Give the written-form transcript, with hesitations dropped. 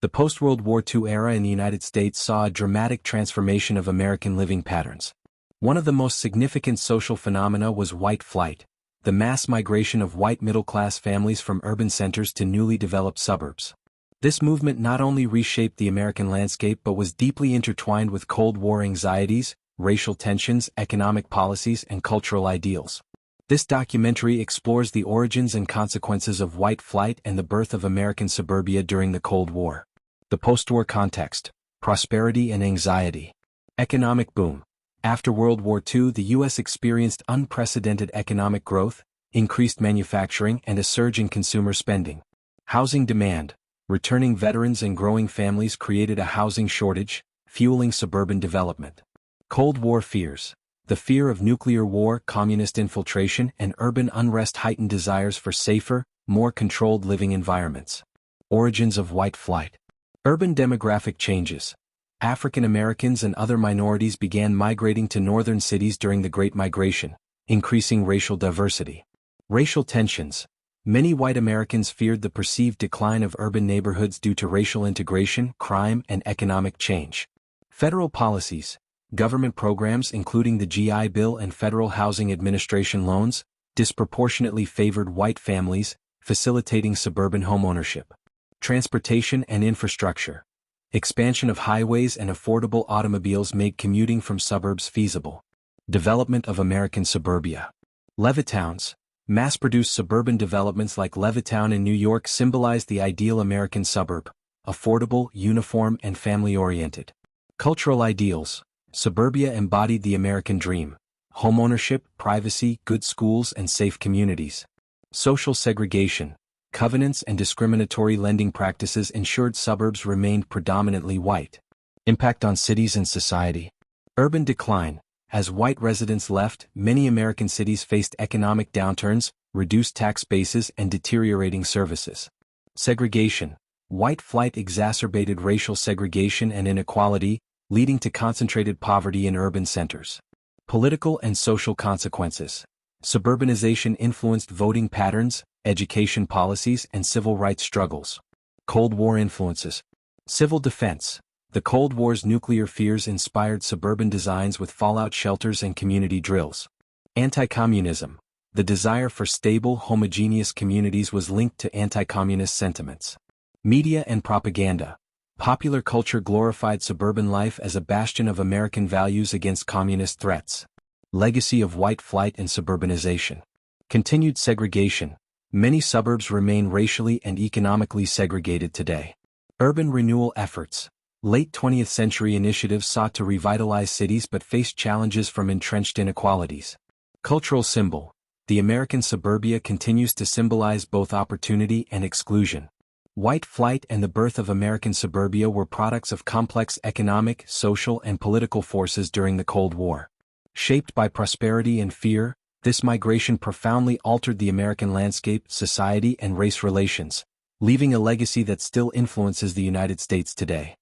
The post-World War II era in the United States saw a dramatic transformation of American living patterns. One of the most significant social phenomena was white flight, the mass migration of white middle-class families from urban centers to newly developed suburbs. This movement not only reshaped the American landscape but was deeply intertwined with Cold War anxieties, racial tensions, economic policies, and cultural ideals. This documentary explores the origins and consequences of white flight and the birth of American suburbia during the Cold War. The post-war context: prosperity and anxiety. Economic boom. After World War II, the U.S. experienced unprecedented economic growth, increased manufacturing, and a surge in consumer spending. Housing demand. Returning veterans and growing families created a housing shortage, fueling suburban development. Cold War fears. The fear of nuclear war, communist infiltration, and urban unrest heightened desires for safer, more controlled living environments. Origins of white flight. Urban demographic changes. African Americans and other minorities began migrating to northern cities during the Great Migration, increasing racial diversity. Racial tensions. Many white Americans feared the perceived decline of urban neighborhoods due to racial integration, crime, and economic change. Federal policies. Government programs including the GI Bill and Federal Housing Administration loans disproportionately favored white families, facilitating suburban homeownership. Transportation and infrastructure. Expansion of highways and affordable automobiles made commuting from suburbs feasible. Development of American suburbia. Levittowns. Mass-produced suburban developments like Levittown in New York symbolized the ideal American suburb: affordable, uniform, and family-oriented. Cultural ideals. Suburbia embodied the American dream: homeownership, privacy, good schools, and safe communities. Social segregation. Covenants and discriminatory lending practices ensured suburbs remained predominantly white. Impact on cities and society. Urban decline. As white residents left, many American cities faced economic downturns, reduced tax bases, and deteriorating services. Segregation. White flight exacerbated racial segregation and inequality, leading to concentrated poverty in urban centers. Political and social consequences. Suburbanization influenced voting patterns, education policies, and civil rights struggles. Cold War influences. Civil defense. The Cold War's nuclear fears inspired suburban designs with fallout shelters and community drills. Anti-communism. The desire for stable, homogeneous communities was linked to anti-communist sentiments. Media and propaganda. Popular culture glorified suburban life as a bastion of American values against communist threats. Legacy of white flight and suburbanization. Continued segregation. Many suburbs remain racially and economically segregated today. Urban renewal efforts. Late 20th century initiatives sought to revitalize cities but faced challenges from entrenched inequalities. Cultural symbol. The American suburbia continues to symbolize both opportunity and exclusion. White flight and the birth of American suburbia were products of complex economic, social, and political forces during the Cold War. Shaped by prosperity and fear, this migration profoundly altered the American landscape, society, and race relations, leaving a legacy that still influences the United States today.